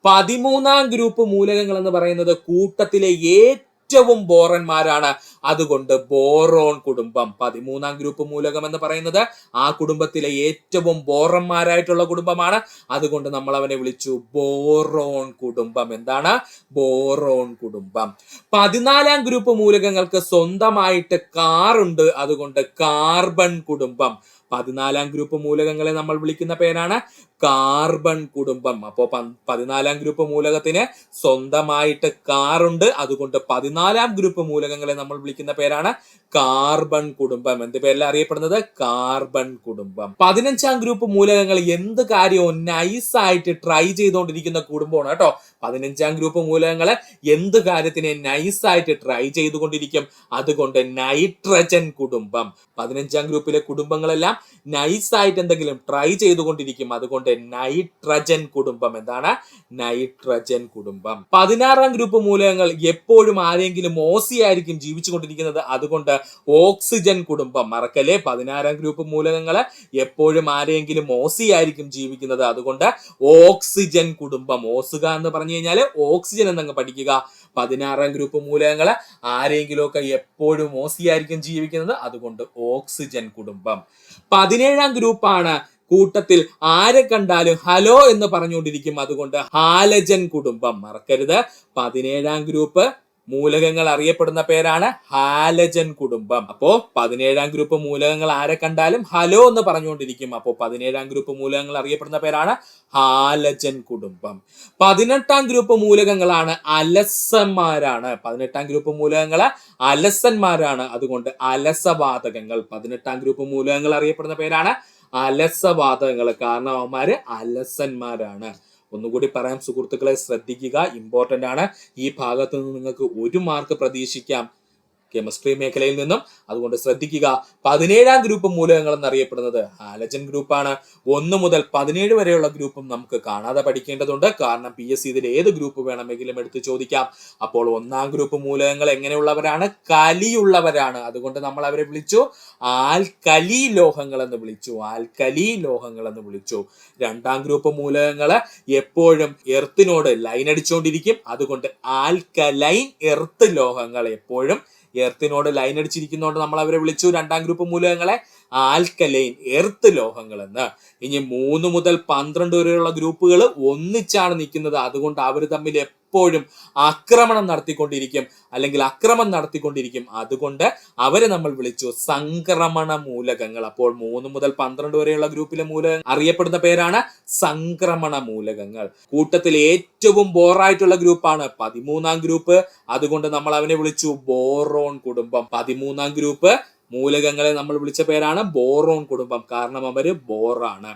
13ാം ഗ്രൂപ്പ് മൂലകങ്ങൾ എന്ന് പറയുന്നത് കൂട്ടത്തിലെ ഏറ്റവും ബോറന്മാരാണ്. അതുകൊണ്ട് ബോറോൺ കുടുംബം. 13ാം ഗ്രൂപ്പ് മൂലകം എന്ന് പറയുന്നത് ആ കുടുംബത്തിലെ ഏറ്റവും ബോറന്മാരായിട്ടുള്ള കുടുംബമാണ്. അതുകൊണ്ട് നമ്മൾ അവനെ വിളിച്ചു ബോറോൺ കുടുംബം. എന്താണ്? ബോറോൺ കുടുംബം. 14ാം ഗ്രൂപ്പ് മൂലകങ്ങൾക്ക് സ്വന്തമായിട്ട് കാറുണ്ട്. അതുകൊണ്ട് കാർബൺ കുടുംബം. 14ാം ഗ്രൂപ്പ് മൂലകങ്ങളെ നമ്മൾ വിളിക്കുന്ന പേരാണ് കാർബൺ കുടുംബം. അപ്പോ 14ാം ഗ്രൂപ്പ് മൂലകത്തിന് സ്വന്തമായിട്ട് കാറുണ്ട്. അതുകൊണ്ട് 14ാം ഗ്രൂപ്പ് മൂലകങ്ങളെ നമ്മൾ വിളിക്കുന്ന പേരാണ് കാർബൺ കുടുംബം. എന്ത് പേരിൽ അറിയപ്പെടുന്നത്? കാർബൺ കുടുംബം. 15ാം ഗ്രൂപ്പ് മൂലകങ്ങൾ എന്ത് കാര്യവും നൈസായിട്ട് ട്രൈ ചെയ്തുകൊണ്ടിരിക്കുന്ന കുടുംബമാണ് കേട്ടോ. 15ാം ഗ്രൂപ്പ് മൂലകങ്ങള് എന്ത് കാര്യത്തിനെ നൈസായിട്ട് ട്രൈ ചെയ്തുകൊണ്ടിരിക്കും. അതുകൊണ്ട് നൈട്രജൻ കുടുംബം. 15ാം ഗ്രൂപ്പിലെ കുടുംബങ്ങളെല്ലാം നൈസായിട്ട് എന്തെങ്കിലും ട്രൈ ചെയ്തുകൊണ്ടിരിക്കും. അതുകൊണ്ട് നൈട്രജൻ കുടുംബം. എന്താണ്? നൈട്രജൻ കുടുംബം. 16ാം ഗ്രൂപ്പ് മൂലകങ്ങൾ എപ്പോഴും ആരെങ്കിലും ഓസി ആയിരിക്കും ജീവിച്ചുകൊണ്ടിരിക്കുന്നത്. അതുകൊണ്ട് ഓക്സിജൻ കുടുംബം. മറക്കല്ലേ, 16ാം ഗ്രൂപ്പ് മൂലകങ്ങള് എപ്പോഴും ആരെങ്കിലും ഓസി ആയിരിക്കും ജീവിക്കുന്നത്. അതുകൊണ്ട് ഓക്സിജൻ കുടുംബം. ഓസുക എന്ന് പറഞ്ഞു കഴിഞ്ഞാൽ ഓക്സിജൻ എന്നങ്ങ് പഠിക്കുക. 16ാം ഗ്രൂപ്പ് മൂലകങ്ങള് ആരെങ്കിലും ഒക്കെ എപ്പോഴും ഓസി ആയിരിക്കും ജീവിക്കുന്നത്. അതുകൊണ്ട് ഓക്സിജൻ കുടുംബം. 17ാം ഗ്രൂപ്പാണ് കൂട്ടത്തിൽ ആരെ കണ്ടാലും ഹലോ എന്ന് പറഞ്ഞുകൊണ്ടിരിക്കും. അതുകൊണ്ട് ഹാലജൻ കുടുംബം. മറക്കരുത്, 17ാം ഗ്രൂപ്പ് മൂലകങ്ങൾ അറിയപ്പെടുന്ന പേരാണ് ഹാലജൻ കുടുംബം. അപ്പോ 17ാം ഗ്രൂപ്പ് മൂലകങ്ങൾ ആരെ കണ്ടാലും ഹലോ എന്ന് പറഞ്ഞുകൊണ്ടിരിക്കും. അപ്പോ 17ാം ഗ്രൂപ്പ് മൂലകങ്ങൾ അറിയപ്പെടുന്ന പേരാണ് ഹാലജൻ കുടുംബം. 18ാം ഗ്രൂപ്പ് മൂലകങ്ങളാണ് അലസന്മാരാണ്. 18ാം ഗ്രൂപ്പ് മൂലകങ്ങള് അലസന്മാരാണ്. അതുകൊണ്ട് അലസവാതകങ്ങൾ. 18ാം ഗ്രൂപ്പ് മൂലകങ്ങൾ അറിയപ്പെടുന്ന പേരാണ് അലസവാതകങ്ങൾ. കാരണം അവന്മാര് അലസന്മാരാണ്. ഒന്നുകൂടി പറയാം സുഹൃത്തുക്കളെ, ശ്രദ്ധിക്കുക, ഇമ്പോർട്ടന്റ് ആണ്. ഈ ഭാഗത്ത് നിന്ന് നിങ്ങൾക്ക് 1 മാർക്ക് പ്രതീക്ഷിക്കാം. കെമിസ്ട്രി മേഖലയിൽ നിന്നും. അതുകൊണ്ട് ശ്രദ്ധിക്കുക, 17ാം ഗ്രൂപ്പ് മൂലകങ്ങൾ എന്നറിയപ്പെടുന്നത് ഹാലജൻ ഗ്രൂപ്പാണ്. 1 മുതൽ 17 വരെയുള്ള ഗ്രൂപ്പും നമുക്ക് കാണാതെ പഠിക്കേണ്ടതുണ്ട്. കാരണം PSC ഇതിൽ ഏത് ഗ്രൂപ്പ് വേണമെങ്കിലും എടുത്ത് ചോദിക്കാം. അപ്പോൾ 1ാം ഗ്രൂപ്പ് മൂലകങ്ങൾ എങ്ങനെയുള്ളവരാണ്? കലിയുള്ളവരാണ്. അതുകൊണ്ട് നമ്മൾ അവരെ വിളിച്ചു ആൽക്കലി ലോഹങ്ങൾ എന്ന് വിളിച്ചു. ആൽക്കലി ലോഹങ്ങൾ എന്ന് വിളിച്ചു. 2ാം ഗ്രൂപ്പ് മൂലകങ്ങള് എപ്പോഴും എർത്തിനോട് ലൈൻ അടിച്ചുകൊണ്ടിരിക്കും. അതുകൊണ്ട് ആൽക്കലൈൻ എർത്ത് ലോഹങ്ങൾ, എപ്പോഴും എർത്തിനോട് ലൈൻ അടിച്ചിരിക്കുന്നതുകൊണ്ട് നമ്മൾ അവരെ വിളിച്ചു 2ാം ഗ്രൂപ്പ് മൂലകങ്ങളെ ആൽക്കലൈൻ എർത്ത് ലോഹങ്ങൾ എന്ന്. ഇനി 3 മുതൽ 12 വരെയുള്ള ഗ്രൂപ്പുകൾ ഒന്നിച്ചാണ് നിൽക്കുന്നത്. അതുകൊണ്ട് അവർ തമ്മിൽ എപ്പോഴും ആക്രമണം നടത്തിക്കൊണ്ടിരിക്കും, അല്ലെങ്കിൽ അക്രമം നടത്തിക്കൊണ്ടിരിക്കും. അതുകൊണ്ട് അവരെ നമ്മൾ വിളിച്ചു സംക്രമണ മൂലകങ്ങൾ. അപ്പോൾ 3 മുതൽ 12 വരെയുള്ള ഗ്രൂപ്പിലെ മൂലകങ്ങൾ അറിയപ്പെടുന്ന പേരാണ് സംക്രമണ മൂലകങ്ങൾ. കൂട്ടത്തിൽ ഏറ്റവും ബോറായിട്ടുള്ള ഗ്രൂപ്പാണ് 13ാം ഗ്രൂപ്പ്. അതുകൊണ്ട് നമ്മൾ അവനെ വിളിച്ചു ബോറോൺ കുടുംബം. 13ാം ഗ്രൂപ്പ് മൂലകങ്ങളെ നമ്മൾ വിളിച്ച പേരാണ് ബോറോൺ കുടുംബം. കാരണം അവര് ബോറാണ്.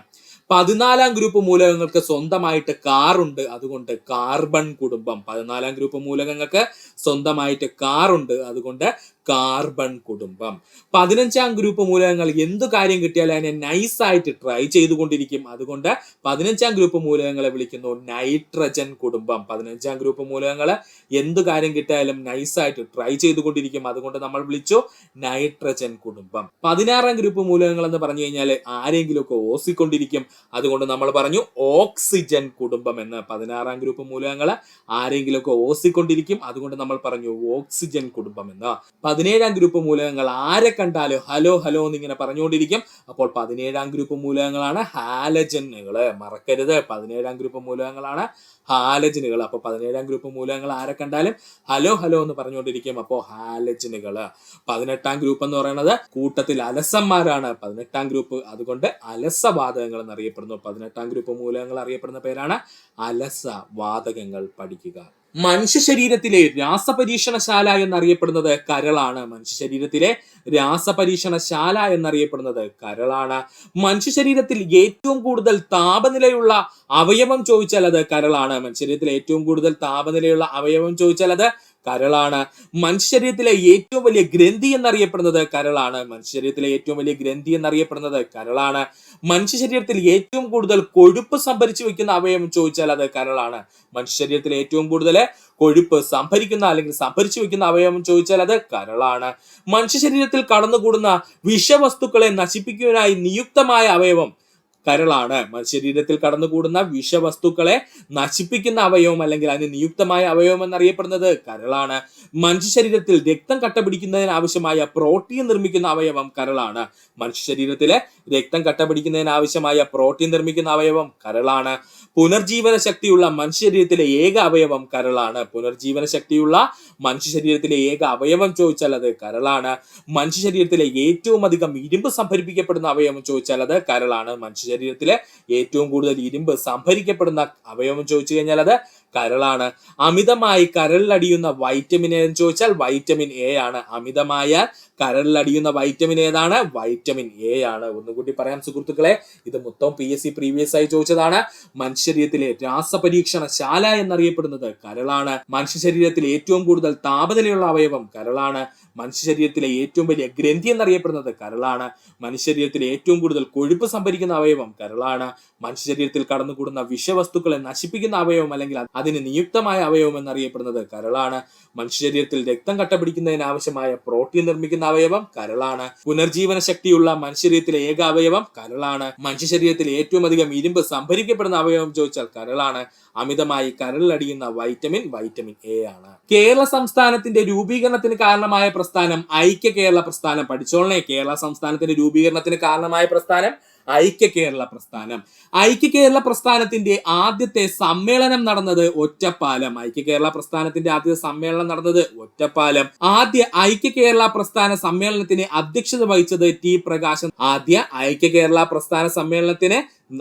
14ാം ഗ്രൂപ്പ് മൂലകങ്ങൾക്ക് സ്വന്തമായിട്ട് കാറുണ്ട്. അതുകൊണ്ട് കാർബൺ കുടുംബം. 14ാം ഗ്രൂപ്പ് മൂലകങ്ങൾക്ക് സ്വന്തമായിട്ട് കാറുണ്ട്. അതുകൊണ്ട് കാർബൺ കുടുംബം. 15ാം ഗ്രൂപ്പ് മൂലകങ്ങൾ എന്തു കാര്യം കിട്ടിയാലും അതിനെ നൈസായിട്ട് ട്രൈ ചെയ്തുകൊണ്ടിരിക്കും. അതുകൊണ്ട് 15ാം ഗ്രൂപ്പ് മൂലകങ്ങളെ വിളിക്കുന്നു നൈട്രജൻ കുടുംബം. 15ാം ഗ്രൂപ്പ് മൂലകങ്ങൾ എന്തു കാര്യം കിട്ടിയാലും നൈസായിട്ട് ട്രൈ ചെയ്തുകൊണ്ടിരിക്കും. അതുകൊണ്ട് നമ്മൾ വിളിച്ചു നൈട്രജൻ കുടുംബം. 16ാം ഗ്രൂപ്പ് മൂലകങ്ങൾ എന്ന് പറഞ്ഞു കഴിഞ്ഞാൽ ആരെങ്കിലും ഒക്കെ ഓസിക്കൊണ്ടിരിക്കും. അതുകൊണ്ട് നമ്മൾ പറഞ്ഞു ഓക്സിജൻ കുടുംബം എന്ന്. 16ാം ഗ്രൂപ്പ് മൂലകങ്ങൾ ആരെങ്കിലും ഒക്കെ ഓസിക്കൊണ്ടിരിക്കും. അതുകൊണ്ട് നമ്മൾ പറഞ്ഞു ഓക്സിജൻ കുടുംബം എന്ന്. 17ാം ഗ്രൂപ്പ് മൂലകങ്ങൾ ആരെ കണ്ടാലും ഹലോ ഹലോ എന്നിങ്ങനെ പറഞ്ഞുകൊണ്ടിരിക്കും. അപ്പോൾ 17ാം ഗ്രൂപ്പ് മൂലകങ്ങളാണ് ഹാലജനുകൾ. മറക്കരുത്, 17ാം ഗ്രൂപ്പ് മൂലകങ്ങളാണ് ഹാലജനുകൾ. അപ്പൊ 17ാം ഗ്രൂപ്പ് മൂലകങ്ങൾ ആരെ കണ്ടാലും ഹലോ ഹലോ എന്ന് പറഞ്ഞുകൊണ്ടിരിക്കും. അപ്പോ ഹാലജനുകൾ. 18ാം ഗ്രൂപ്പ് എന്ന് പറയുന്നത് കൂട്ടത്തിൽ അലസന്മാരാണ് 18ാം ഗ്രൂപ്പ്. അതുകൊണ്ട് അലസവാതകങ്ങൾ എന്നറിയപ്പെടുന്നു. 18ാം ഗ്രൂപ്പ് മൂലകങ്ങൾ അറിയപ്പെടുന്ന പേരാണ് അലസവാതകങ്ങൾ. പഠിക്കുക. മനുഷ്യ ശരീരത്തിലെ രാസപരീക്ഷണശാല എന്നറിയപ്പെടുന്നത് കരളാണ്. മനുഷ്യ ശരീരത്തിലെ രാസപരീക്ഷണശാല എന്നറിയപ്പെടുന്നത് കരളാണ്. മനുഷ്യ ശരീരത്തിൽ ഏറ്റവും കൂടുതൽ താപനിലയുള്ള അവയവം ചോദിച്ചാൽ അത് കരളാണ്. മനുഷ്യ ശരീരത്തിൽ ഏറ്റവും കൂടുതൽ താപനിലയുള്ള അവയവം ചോദിച്ചാൽ അത് കരളാണ്. മനുഷ്യ ശരീരത്തിലെ ഏറ്റവും വലിയ ഗ്രന്ഥി എന്നറിയപ്പെടുന്നത് കരളാണ്. മനുഷ്യ ശരീരത്തിലെ ഏറ്റവും വലിയ ഗ്രന്ഥി എന്നറിയപ്പെടുന്നത് കരളാണ്. മനുഷ്യ ശരീരത്തിൽ ഏറ്റവും കൂടുതൽ കൊഴുപ്പ് സംഭരിച്ചു വെക്കുന്ന അവയവം ചോദിച്ചാൽ അത് കരളാണ്. മനുഷ്യ ശരീരത്തിൽ ഏറ്റവും കൂടുതൽ കൊഴുപ്പ് സംഭരിക്കുന്ന അല്ലെങ്കിൽ സംഭരിച്ചു വെക്കുന്ന അവയവം ചോദിച്ചാൽ അത് കരളാണ്. മനുഷ്യ ശരീരത്തിൽ കടന്നുകൂടുന്ന വിഷവസ്തുക്കളെ നശിപ്പിക്കുവാനായി നിയുക്തമായ അവയവം കരളാണ്. ശരീരത്തിൽ കടന്നുകൂടുന്ന വിഷവസ്തുക്കളെ നശിപ്പിക്കുന്ന അവയവം അല്ലെങ്കിൽ അതിന് നിയുക്തമായ അവയവം എന്നറിയപ്പെടുന്നത് കരളാണ്. മനുഷ്യ ശരീരത്തിൽ രക്തം കട്ടപിടിക്കുന്നതിന് ആവശ്യമായ പ്രോട്ടീൻ നിർമ്മിക്കുന്ന അവയവം കരളാണ്. മനുഷ്യ ശരീരത്തിലെ രക്തം കട്ടപിടിക്കുന്നതിന് ആവശ്യമായ പ്രോട്ടീൻ നിർമ്മിക്കുന്ന അവയവം കരളാണ്. പുനർജീവന ശക്തിയുള്ള മനുഷ്യ ശരീരത്തിലെ ഏക അവയവം കരളാണ്. പുനർജീവന ശക്തിയുള്ള മനുഷ്യ ശരീരത്തിലെ ഏക അവയവം ചോദിച്ചാൽ അത് കരളാണ്. മനുഷ്യ ശരീരത്തിലെ ഏറ്റവും അധികം ഇരുമ്പ് സംഭരിപ്പിക്കപ്പെടുന്ന അവയവം ചോദിച്ചാൽ അത് കരളാണ്. മനുഷ്യ ശരീരത്തിലെ ഏറ്റവും കൂടുതൽ ഇരുമ്പ് സംഭരിക്കപ്പെടുന്ന അവയവം ചോദിച്ചു കഴിഞ്ഞാൽ അത് കരളാണ്. അമിതമായി കരളിലടിയുന്ന വൈറ്റമിൻ എന്ന് ചോദിച്ചാൽ വൈറ്റമിൻ എ ആണ്. അമിതമായ കരളിലടിയുന്ന വൈറ്റമിൻ ഏതാണ്? വൈറ്റമിൻ എ ആണ്. ഒന്നുകൂടി പറയാം സുഹൃത്തുക്കളെ, ഇത് മൊത്തം PSC പ്രീവിയസ് ആയി ചോദിച്ചതാണ്. മനുഷ്യ ശരീരത്തിലെ രാസപരീക്ഷണശാല എന്നറിയപ്പെടുന്നത് കരളാണ്. മനുഷ്യ ശരീരത്തിലെ ഏറ്റവും കൂടുതൽ താപനിലയുള്ള അവയവം കരളാണ്. മനുഷ്യ ശരീരത്തിലെ ഏറ്റവും വലിയ ഗ്രന്ഥി എന്നറിയപ്പെടുന്നത് കരളാണ്. മനുഷ്യ ശരീരത്തിലെ ഏറ്റവും കൂടുതൽ കൊഴുപ്പ് സംഭരിക്കുന്ന അവയവം കരളാണ്. മനുഷ്യ ശരീരത്തിൽ കടന്നുകൂടുന്ന വിഷവസ്തുക്കളെ നശിപ്പിക്കുന്ന അവയവം അല്ലെങ്കിൽ അതിന് നിയുക്തമായ അവയവം എന്നറിയപ്പെടുന്നത് കരളാണ്. മനുഷ്യ ശരീരത്തിൽ രക്തം കട്ടപിടിക്കുന്നതിന് ആവശ്യമായ പ്രോട്ടീൻ നിർമ്മിക്കുന്ന അവയവം കരളാണ്. പുനർജീവന ശക്തിയുള്ള മനുഷ്യ ശരീരത്തിലെ ഏക അവയവം കരളാണ്. മനുഷ്യ ശരീരത്തിൽ ഏറ്റവും അധികം ഇരുമ്പ് സംഭരിക്കപ്പെടുന്ന അവയവം ചോദിച്ചാൽ കരളാണ്. അമിതമായി കരളിലടിയുന്ന വൈറ്റമിൻ എ ആണ്. കേരള സംസ്ഥാനത്തിന്റെ രൂപീകരണത്തിന് കാരണമായ പ്രസ്ഥാനം ഐക്യ കേരള പ്രസ്ഥാനം. പഠിച്ചോളനെ, കേരള സംസ്ഥാനത്തിന്റെ രൂപീകരണത്തിന് കാരണമായ പ്രസ്ഥാനം ഐക്യ കേരള പ്രസ്ഥാനം. ഐക്യ കേരള പ്രസ്ഥാനത്തിന്റെ ആദ്യത്തെ സമ്മേളനം നടന്നത് ഒറ്റപ്പാലം. ഐക്യ കേരള പ്രസ്ഥാനത്തിന്റെ ആദ്യത്തെ സമ്മേളനം നടന്നത് ഒറ്റപ്പാലം. ആദ്യ ഐക്യ കേരള പ്രസ്ഥാന സമ്മേളനത്തിന് അധ്യക്ഷത വഹിച്ചത് ടി പ്രകാശൻ. ആദ്യ ഐക്യ കേരള പ്രസ്ഥാന സമ്മേളനത്തിന്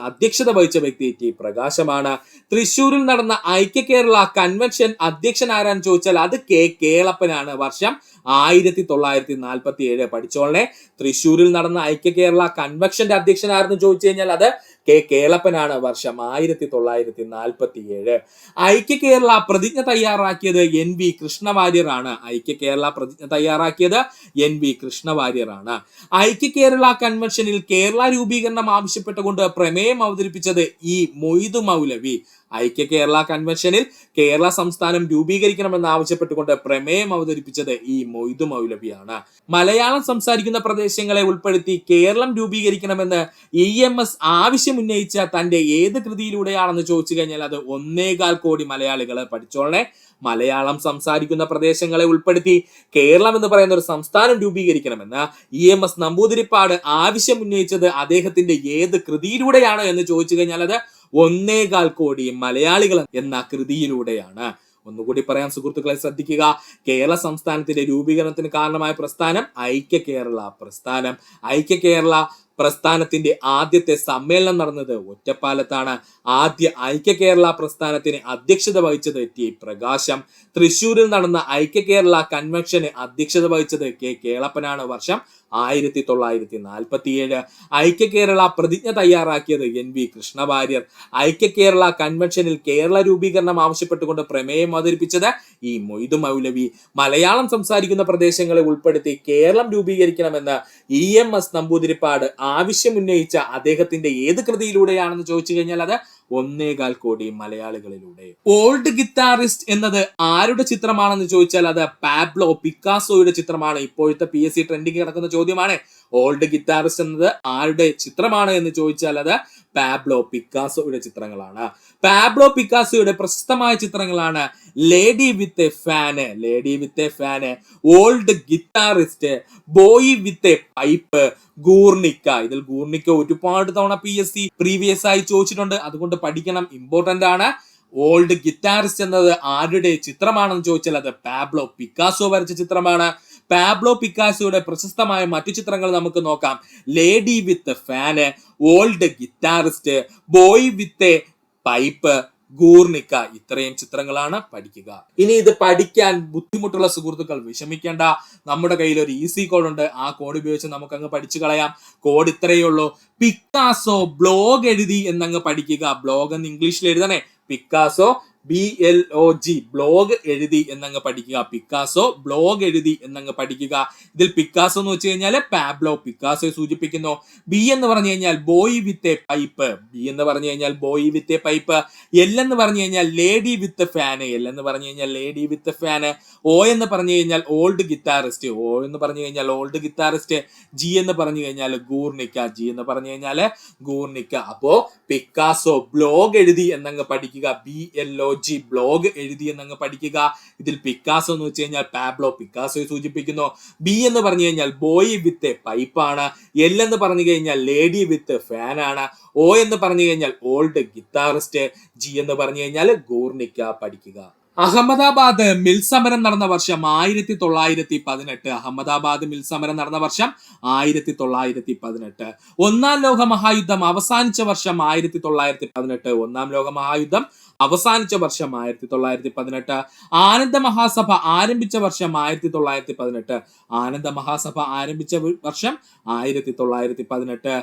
അധ്യക്ഷത വഹിച്ച വ്യക്തി ടി പ്രകാശമാണ്. തൃശ്ശൂരിൽ നടന്ന ഐക്യ കേരള കൺവെൻഷൻ അധ്യക്ഷൻ ആരാന്ന് ചോദിച്ചാൽ അത് കേളപ്പനാണ്. വർഷം 1947. പഠിച്ചോളനെ, തൃശ്ശൂരിൽ നടന്ന ഐക്യ കേരള കൺവെൻഷന്റെ അധ്യക്ഷൻ ആരെന്ന് ചോദിച്ചു കഴിഞ്ഞാൽ അത് കേളപ്പനാണ്, വർഷം 1947. ഐക്യ കേരള പ്രതിജ്ഞ തയ്യാറാക്കിയത് NV കൃഷ്ണവാര്യരാണ്. ഐക്യ കേരള പ്രതിജ്ഞ തയ്യാറാക്കിയത് NV കൃഷ്ണവാര്യരാണ്. ഐക്യ കേരള കൺവെൻഷനിൽ കേരള രൂപീകരണം ആവശ്യപ്പെട്ടുകൊണ്ട് പ്രമേയം അവതരിപ്പിച്ചത് E മൊയ്തു മൗലവി. ഐക്യ കേരള കൺവെൻഷനിൽ കേരള സംസ്ഥാനം രൂപീകരിക്കണമെന്ന് ആവശ്യപ്പെട്ടുകൊണ്ട് പ്രമേയം അവതരിപ്പിച്ചത് E മൊയ്തു മൗലവിയാണ്. മലയാളം സംസാരിക്കുന്ന പ്രദേശങ്ങളെ ഉൾപ്പെടുത്തി കേരളം രൂപീകരിക്കണമെന്ന് EMS ആവശ്യമുന്നയിച്ച തന്റെ ഏത് കൃതിയിലൂടെയാണെന്ന് ചോദിച്ചു കഴിഞ്ഞാൽ അത് 1.25 കോടി മലയാളികളെ പഠിച്ചോളെ. മലയാളം സംസാരിക്കുന്ന പ്രദേശങ്ങളെ ഉൾപ്പെടുത്തി കേരളം എന്ന് പറയുന്ന ഒരു സംസ്ഥാനം രൂപീകരിക്കണമെന്ന് EMS നമ്പൂതിരിപ്പാട് ആവശ്യമുന്നയിച്ചത് അദ്ദേഹത്തിന്റെ ഏത് കൃതിയിലൂടെയാണ് എന്ന് ചോദിച്ചു കഴിഞ്ഞാൽ അത് 1.25 കോടി മലയാളികൾ എന്ന കൃതിയിലൂടെയാണ്. ഒന്നുകൂടി പറയാൻ സുഹൃത്തുക്കളെ ശ്രദ്ധിക്കുക. കേരള സംസ്ഥാനത്തിന്റെ രൂപീകരണത്തിന് കാരണമായ പ്രസ്ഥാനം ഐക്യ കേരള പ്രസ്ഥാനം. ഐക്യ കേരള പ്രസ്ഥാനത്തിന്റെ ആദ്യത്തെ സമ്മേളനം നടന്നത് ഒറ്റപ്പാലത്താണ്. ആദ്യ ഐക്യ കേരള പ്രസ്ഥാനത്തിന് അധ്യക്ഷത വഹിച്ചത് T പ്രകാശം. തൃശ്ശൂരിൽ നടന്ന ഐക്യ കേരള കൺവെൻഷന് അധ്യക്ഷത വഹിച്ചത് K കേളപ്പനാണ്. വർഷം 1947. ഐക്യ കേരള പ്രതിജ്ഞ തയ്യാറാക്കിയത് NV കൃഷ്ണവാര്യർ. ഐക്യ കേരള കൺവെൻഷനിൽ കേരള രൂപീകരണം ആവശ്യപ്പെട്ടുകൊണ്ട് പ്രമേയം അവതരിപ്പിച്ചത് E മൊയ്തു മൗലവി. മലയാളം സംസാരിക്കുന്ന പ്രദേശങ്ങളെ ഉൾപ്പെടുത്തി കേരളം രൂപീകരിക്കണമെന്ന് EMS നമ്പൂതിരിപ്പാട് ആവശ്യമുന്നയിച്ച അദ്ദേഹത്തിന്റെ ഏത് കൃതിയിലൂടെയാണെന്ന് ചോദിച്ചു കഴിഞ്ഞാൽ അത് 1.25 കോടി മലയാളികളിലൂടെ. ഓൾഡ് ഗിറ്റാറിസ്റ്റ് എന്നത് ആരുടെ ചിത്രമാണെന്ന് ചോദിച്ചാൽ അത് പാബ്ലോ പിക്കാസോയുടെ ചിത്രമാണ്. ഇപ്പോഴത്തെ PSC ട്രെൻഡിങ് കിടക്കുന്ന ചോദ്യമാണ്. ഓൾഡ് ഗിറ്റാറിസ്റ്റ് എന്നത് ആരുടെ ചിത്രമാണ് എന്ന് ചോദിച്ചാൽ അത് പാബ്ലോ പിക്കാസോയുടെ ചിത്രങ്ങളാണ്. പാബ്ലോ പിക്കാസോയുടെ പ്രശസ്തമായ ചിത്രങ്ങളാണ് lady with a fan, lady with a fan, old guitarist, boy with a pipe, Guernica. ഇതിൽ ഗൂർണിക്ക ഒരുപാട് തവണ PSC പ്രീവിയസ് ആയി ചോദിച്ചിട്ടുണ്ട്, അതുകൊണ്ട് പഠിക്കണം, ഇമ്പോർട്ടന്റ് ആണ്. ഓൾഡ് ഗിറ്റാറിസ്റ്റ് എന്നത് ആരുടെ ചിത്രമാണെന്ന് ചോദിച്ചാൽ അത് പാബ്ലോ പിക്കാസോ വരച്ച ചിത്രമാണ്. പാബ്ലോ പിക്കാസോയുടെ പ്രശസ്തമായ മറ്റു ചിത്രങ്ങൾ നമുക്ക് നോക്കാം. Lady with fan, old guitarist, boy with pipe, Guernica. ഇത്രയും ചിത്രങ്ങളാണ് പഠിക്കുക. ഇനി ഇത് പഠിക്കാൻ ബുദ്ധിമുട്ടുള്ള സുഹൃത്തുക്കൾ വിഷമിക്കേണ്ട. നമ്മുടെ കയ്യിൽ ഒരു ഈസി കോഡ് ഉണ്ട്. ആ കോഡ് ഉപയോഗിച്ച് നമുക്ക് അങ്ങ് പഠിച്ചു കളയാം. കോഡ് ഇത്രയേ ഉള്ളൂ. പിക്കാസോ ബ്ലോഗ് എഴുതി എന്നങ്ങ് പഠിക്കുക. ബ്ലോഗ് എന്ന് ഇംഗ്ലീഷിൽ എഴുതണേ. പിക്കാസോ BLOG ബ്ലോഗ് എഴുതി എന്നങ്ങ് പഠിക്കുക. പിക്കാസോ ബ്ലോഗ് എഴുതി എന്നങ്ങ് പഠിക്കുക. ഇതിൽ പിക്കാസോ എന്ന് വെച്ച് കഴിഞ്ഞാൽ പാബ്ലോ പിക്കാസോയെ സൂചിപ്പിക്കുന്നു. B എന്ന് പറഞ്ഞു കഴിഞ്ഞാൽ boy with a pipe, B എന്ന് പറഞ്ഞു കഴിഞ്ഞാൽ boy with a pipe. L എന്ന് പറഞ്ഞു കഴിഞ്ഞാൽ ലേഡി വിത്ത് ഫാന്, L എന്ന് പറഞ്ഞു കഴിഞ്ഞാൽ ലേഡി വിത്ത് ഫാന്. O എന്ന് പറഞ്ഞു കഴിഞ്ഞാൽ ഓൾഡ് ഗിറ്റാറിസ്റ്റ്, O എന്ന് പറഞ്ഞു കഴിഞ്ഞാൽ ഓൾഡ് ഗിറ്റാറിസ്റ്റ്. G എന്ന് പറഞ്ഞു കഴിഞ്ഞാൽ ഗൂർണിക്ക, G എന്ന് പറഞ്ഞു കഴിഞ്ഞാൽ ഗൂർണിക്ക. അപ്പോ പിക്കാസോ ബ്ലോഗ് എഴുതി എന്നങ്ങ് പഠിക്കുക. BLOG ബ്ലോഗ് എഴുതി എന്നങ്ങ് പഠിക്കുക. ഇതിൽ പിക്കാസോ എന്ന് വെച്ച് കഴിഞ്ഞാൽ പാബ്ലോ പിക്കാസോയെ സൂചിപ്പിക്കുന്നു. B എന്ന് പറഞ്ഞു കഴിഞ്ഞാൽ ബോയ് വിത്ത് പൈപ്പാണ്. L എന്ന് പറഞ്ഞു കഴിഞ്ഞാൽ ലേഡി വിത്ത് ഫാൻ ആണ്. O എന്ന് പറഞ്ഞു കഴിഞ്ഞാൽ ഓൾഡ് ഗിറ്റാറിസ്റ്റ്. G എന്ന് പറഞ്ഞു കഴിഞ്ഞാൽ ഗൂർണിക്ക പഠിക്കുക. അഹമ്മദാബാദ് മിൽ സമരം നടന്ന വർഷം 1918. അഹമ്മദാബാദ് മിൽ സമരം നടന്ന വർഷം 1918. ഒന്നാം ലോക മഹായുദ്ധം അവസാനിച്ച വർഷം 1918. ഒന്നാം ലോക മഹായുദ്ധം അവസാനിച്ച വർഷം 1918. ആനന്ദ മഹാസഭ ആരംഭിച്ച വർഷം 1918. ആനന്ദ മഹാസഭ ആരംഭിച്ച വർഷം 1918.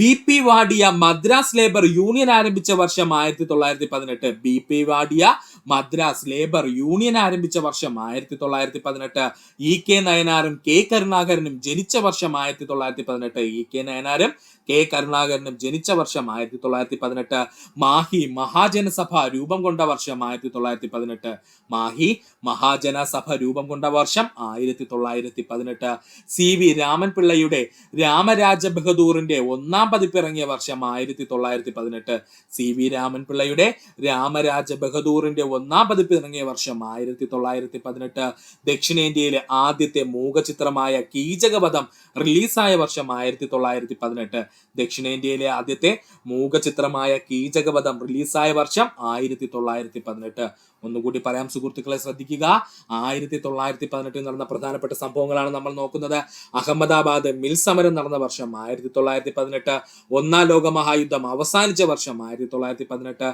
BP Wadia Madras labour union ആരംഭിച്ച വർഷം 1918. BP Wadia Madras labour union ആരംഭിച്ച വർഷം 1918. EK നയനാരും K കരുണാകരനും ജനിച്ച വർഷം 1918. EK നയനാരും K കരുണാകരനും ജനിച്ച വർഷം 1918. മാഹി മഹാജനസഭ രൂപം കൊണ്ട വർഷം 1918. മാഹി മഹാജനസഭ രൂപം കൊണ്ട വർഷം 1918. CV രാമൻപിള്ളയുടെ രാമരാജ ബഹദൂറിന്റെ ഒന്നാം പതിപ്പ് ഇറങ്ങിയ വർഷം 1918. CV രാമൻപിള്ളയുടെ രാമരാജ ബഹദൂറിന്റെ ഒന്നാം പതിപ്പ് ഇറങ്ങിയ വർഷം 1918. ദക്ഷിണേന്ത്യയിലെ ആദ്യത്തെ മൂകചിത്രമായ കീചകവധം റിലീസായ വർഷം 1918. ദക്ഷിണേന്ത്യയിലെ ആദ്യത്തെ മൂകചിത്രമായ കീചകവധം റിലീസായ വർഷം 1918. ഒന്നുകൂടി പറയാം സുഹൃത്തുക്കളെ, ശ്രദ്ധിക്കുക. 1918 നടന്ന പ്രധാനപ്പെട്ട സംഭവങ്ങളാണ് നമ്മൾ നോക്കുന്നത്. അഹമ്മദാബാദ് മിൽ സമരം നടന്ന വർഷം 1918. ഒന്നാം ലോക മഹായുദ്ധം അവസാനിച്ച വർഷം 1918.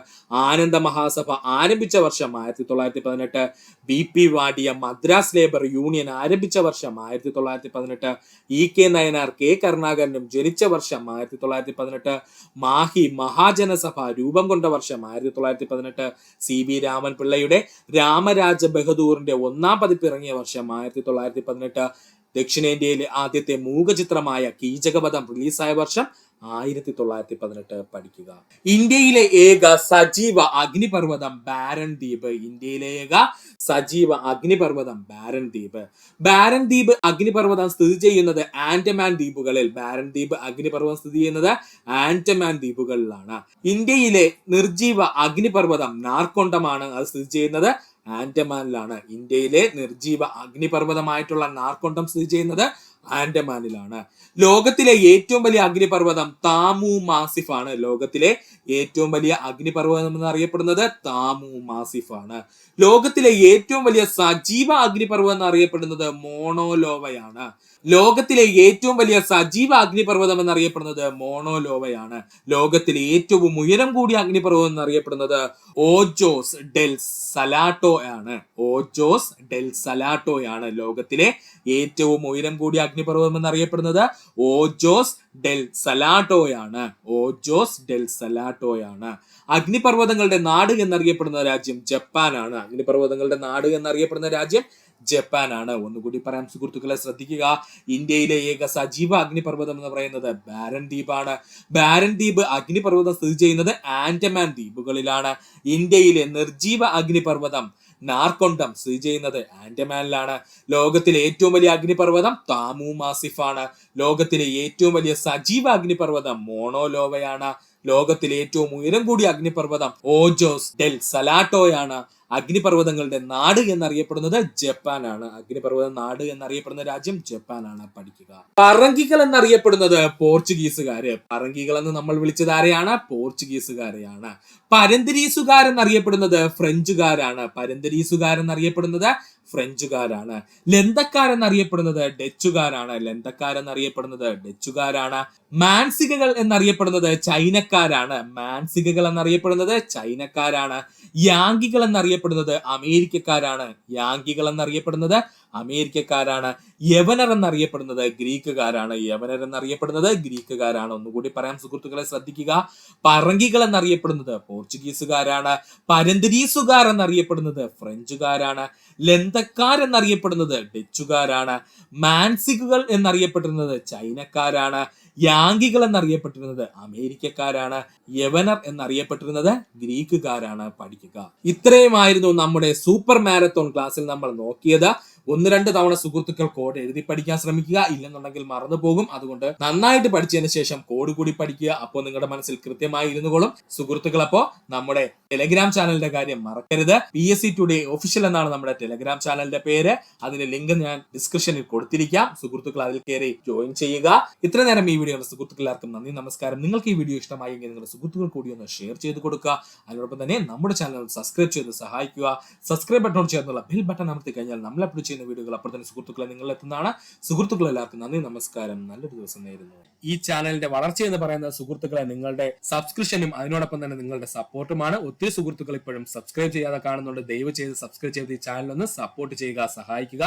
ആനന്ദ മഹാസഭ ആരംഭിച്ച വർഷം 1918. BP Wadia Madras labour union ആരംഭിച്ച വർഷം 1918. EK നയനാർ K കരുണാകരനും ജനിച്ച വർഷം 1918. മാഹി മഹാജനസഭ രൂപം കൊണ്ട വർഷം 1918. CB രാമൻ പിള്ളയുടെ രാമരാജ ബഹദൂറിന്റെ ഒന്നാം പതിപ്പ് ഇറങ്ങിയ വർഷം 1918. ദക്ഷിണേന്ത്യയിലെ ആദ്യത്തെ മൂകചിത്രമായ കീചകവധം റിലീസായ വർഷം 1918. പഠിക്കുക. ഇന്ത്യയിലെ ഏക സജീവ അഗ്നിപർവ്വതം ബാരൻ ദ്വീപ്. ഇന്ത്യയിലെ ഏക സജീവ അഗ്നിപർവ്വതം ബാരൻ ദ്വീപ്. ബാരൻ ദ്വീപ് അഗ്നിപർവ്വതം സ്ഥിതി ചെയ്യുന്നത് ആൻഡമാൻ ദ്വീപുകളിൽ. ബാരൻ ദ്വീപ് അഗ്നിപർവ്വതം സ്ഥിതി ചെയ്യുന്നത് ആൻഡമാൻ ദ്വീപുകളിലാണ്. ഇന്ത്യയിലെ നിർജീവ അഗ്നിപർവ്വതം നാർക്കൊണ്ടമാണ്. അത് സ്ഥിതി ചെയ്യുന്നത് ആൻഡമാനിലാണ്. ഇന്ത്യയിലെ നിർജീവ അഗ്നിപർവ്വതമായിട്ടുള്ള നാർക്കൊണ്ടം സ്ഥിതി ചെയ്യുന്നത് ആൻഡമാനിലാണ്. ലോകത്തിലെ ഏറ്റവും വലിയ അഗ്നിപർവ്വതം താമു മാസിഫ് ആണ്. ലോകത്തിലെ ഏറ്റവും വലിയ അഗ്നിപർവ്വതം എന്നറിയപ്പെടുന്നത് താമു മാസിഫ് ആണ്. ലോകത്തിലെ ഏറ്റവും വലിയ സജീവ അഗ്നിപർവ്വതം എന്നറിയപ്പെടുന്നത് മോണോലോവയാണ്. ലോകത്തിലെ ഏറ്റവും വലിയ സജീവ അഗ്നിപർവ്വതം എന്നറിയപ്പെടുന്നത് മോണോലോവയാണ്. ലോകത്തിലെ ഏറ്റവും ഉയരം കൂടിയ അഗ്നിപർവ്വതം എന്നറിയപ്പെടുന്നത് ഓജോസ് ഡെൽ സലാട്ടോ ആണ്. ഓജോസ് ഡെൽ സലാട്ടോ ആണ് ലോകത്തിലെ ഏറ്റവും ഉയരം കൂടിയ അഗ്നിപർവ്വതം എന്നറിയപ്പെടുന്നത് ഓജോസ് ഡെൽ സലാട്ടോയാണ്. ഓജോസ് ഡെൽ സലാട്ടോയാണ്. അഗ്നിപർവ്വതങ്ങളുടെ നാട് എന്നറിയപ്പെടുന്ന രാജ്യം ജപ്പാനാണ്. അഗ്നിപർവ്വതങ്ങളുടെ നാട് എന്നറിയപ്പെടുന്ന രാജ്യം ജപ്പാനാണ്. ഒന്നുകൂടി പറയാം സുഹൃത്തുക്കളെ, ശ്രദ്ധിക്കുക. ഇന്ത്യയിലെ ഏക സജീവ അഗ്നിപർവ്വതം എന്ന് പറയുന്നത് ബാരൻ ദ്വീപാണ്. ബാരൻ ദ്വീപ് അഗ്നിപർവ്വതം സ്ഥിതി ചെയ്യുന്നത് ആൻഡമാൻ ദ്വീപുകളിലാണ്. ഇന്ത്യയിലെ നിർജീവ അഗ്നിപർവ്വതം നാർക്കൊണ്ടം സ്ഥിതി ചെയ്യുന്നത് ആൻഡമാനിലാണ്. ലോകത്തിലെ ഏറ്റവും വലിയ അഗ്നിപർവ്വതം താമു മാസിഫ് ആണ്. ലോകത്തിലെ ഏറ്റവും വലിയ സജീവ അഗ്നിപർവ്വതം മോണോലോവയാണ്. ലോകത്തിലെ ഏറ്റവും ഉയരം കൂടിയ അഗ്നിപർവ്വതം ഓജോസ് ഡെൽ സലാട്ടോയാണ്. അഗ്നിപർവ്വതങ്ങളുടെ നാട് എന്നറിയപ്പെടുന്നത് ജപ്പാനാണ്. അഗ്നിപർവ്വത നാട് എന്നറിയപ്പെടുന്ന രാജ്യം ജപ്പാനാണ്. പഠിക്കുക. പറങ്കികൾ എന്നറിയപ്പെടുന്നത് പോർച്ചുഗീസുകാര്. പറങ്കികൾ എന്ന് നമ്മൾ വിളിച്ചത് ആരെയാണ്? പോർച്ചുഗീസുകാരെയാണ്. പരന്തരീസുകാരെന്നറിയപ്പെടുന്നത് ഫ്രഞ്ചുകാരാണ്. പരന്തരീസുകാരെന്നറിയപ്പെടുന്നത് ഫ്രഞ്ചുകാരാണ്. ലന്തക്കാരെന്നറിയപ്പെടുന്നത് ഡച്ചുകാരാണ്. ലന്തക്കാരെന്നറിയപ്പെടുന്നത് ഡച്ചുകാരാണ്. മാൻസികകൾ എന്നറിയപ്പെടുന്നത് ചൈനക്കാരാണ്. മാൻസികകൾ എന്നറിയപ്പെടുന്നത് ചൈനക്കാരാണ്. യാങ്കികൾ എന്നറിയപ്പെടുന്നത് അമേരിക്കക്കാരാണ്. യാങ്കികൾ എന്നറിയപ്പെടുന്നത് അമേരിക്കക്കാരാണ്. യവനർ എന്നറിയപ്പെടുന്നത് ഗ്രീക്കുകാരാണ്. യവനർ എന്നറിയപ്പെടുന്നത് ഗ്രീക്കുകാരാണ്. ഒന്നുകൂടി പറയാം സുഹൃത്തുക്കളെ, ശ്രദ്ധിക്കുക. പറങ്കികൾ എന്നറിയപ്പെടുന്നത് പോർച്ചുഗീസുകാരാണ്. പരന്തരീസുകാർ എന്നറിയപ്പെടുന്നത് ഫ്രഞ്ചുകാരാണ്. ലന്തക്കാർ എന്നറിയപ്പെടുന്നത് ഡച്ചുകാരാണ്. മാൻസികുകൾ എന്നറിയപ്പെടുന്നത് ചൈനക്കാരാണ്. യാങ്കികൾ എന്നറിയപ്പെട്ടിരുന്നത് അമേരിക്കക്കാരാണ്. യവനർ എന്നറിയപ്പെട്ടിരുന്നത് ഗ്രീക്കുകാരാണ്. പഠിക്കുക. ഇത്രയുമായിരുന്നു നമ്മുടെ സൂപ്പർ മാരത്തോൺ ക്ലാസ്സിൽ നമ്മൾ നോക്കിയത്. 1-2 തവണ സുഹൃത്തുക്കൾ കോഡ് എഴുതി പഠിക്കാൻ ശ്രമിക്കുക. ഇല്ലെന്നുണ്ടെങ്കിൽ മറന്നു പോകും. അതുകൊണ്ട് നന്നായിട്ട് പഠിച്ചതിന് ശേഷം കോഡ് കൂടി പഠിക്കുക. അപ്പോൾ നിങ്ങളുടെ മനസ്സിൽ കൃത്യമായി ഇരുന്നുകൊള്ളും. സുഹൃത്തുക്കൾ, അപ്പോൾ നമ്മുടെ ടെലഗ്രാം ചാനലിന്റെ കാര്യം മറക്കരുത്. PSC ടുഡേ ഒഫീഷ്യൽ എന്നാണ് നമ്മുടെ ടെലഗ്രാം ചാനലിന്റെ പേര്. അതിന്റെ ലിങ്ക് ഞാൻ ഡിസ്ക്രിപ്ഷനിൽ കൊടുത്തിരിക്കാം. സുഹൃത്തുക്കൾ അതിൽ കയറി ജോയിൻ ചെയ്യുക. ഇത്ര നേരം ഈ വീഡിയോ സുഹൃത്തുക്കളാർക്കും നന്ദി, നമസ്കാരം. നിങ്ങൾക്ക് ഈ വീഡിയോ ഇഷ്ടമായെങ്കിൽ നിങ്ങളുടെ സുഹൃത്തുക്കൾ കൂടി ഒന്ന് ഷെയർ ചെയ്ത് കൊടുക്കുക. അതിനോടൊപ്പം തന്നെ നമ്മുടെ ചാനൽ സബ്സ്ക്രൈബ് ചെയ്ത് സഹായിക്കുക. സബ്സ്ക്രൈബ് ബട്ടൺ ചേർന്നുള്ള ബെൽ ബട്ടൺ അമർത്തി കഴിഞ്ഞാൽ നമ്മൾ അപ്ലോഡ് ചെയ്യുന്ന വീഡിയോകൾ അപ്പോൾ തന്നെ സുഹൃത്തുക്കളെ നിങ്ങൾ എത്തുന്നതാണ്. സുഹൃത്തുക്കൾ എല്ലാവർക്കും നന്ദി, നമസ്കാരം. നല്ലൊരു ദിവസം നേരുന്നു. ഈ ചാനലിന്റെ വളർച്ച എന്ന് പറയുന്ന സുഹൃത്തുക്കളെ നിങ്ങളുടെ സബ്സ്ക്രിപ്ഷനും അതിനോടൊപ്പം തന്നെ നിങ്ങളുടെ സപ്പോർട്ടുമാണ്. ഒത്തിരി സുഹൃത്തുക്കൾ ഇപ്പോഴും സബ്സ്ക്രൈബ് ചെയ്യാതെ കാണുന്നുണ്ട്. ദയവ് ചെയ്ത് സബ്സ്ക്രൈബ് ചെയ്ത് ഈ ചാനൽ ഒന്ന് സപ്പോർട്ട് ചെയ്യുക, സഹായിക്കുക.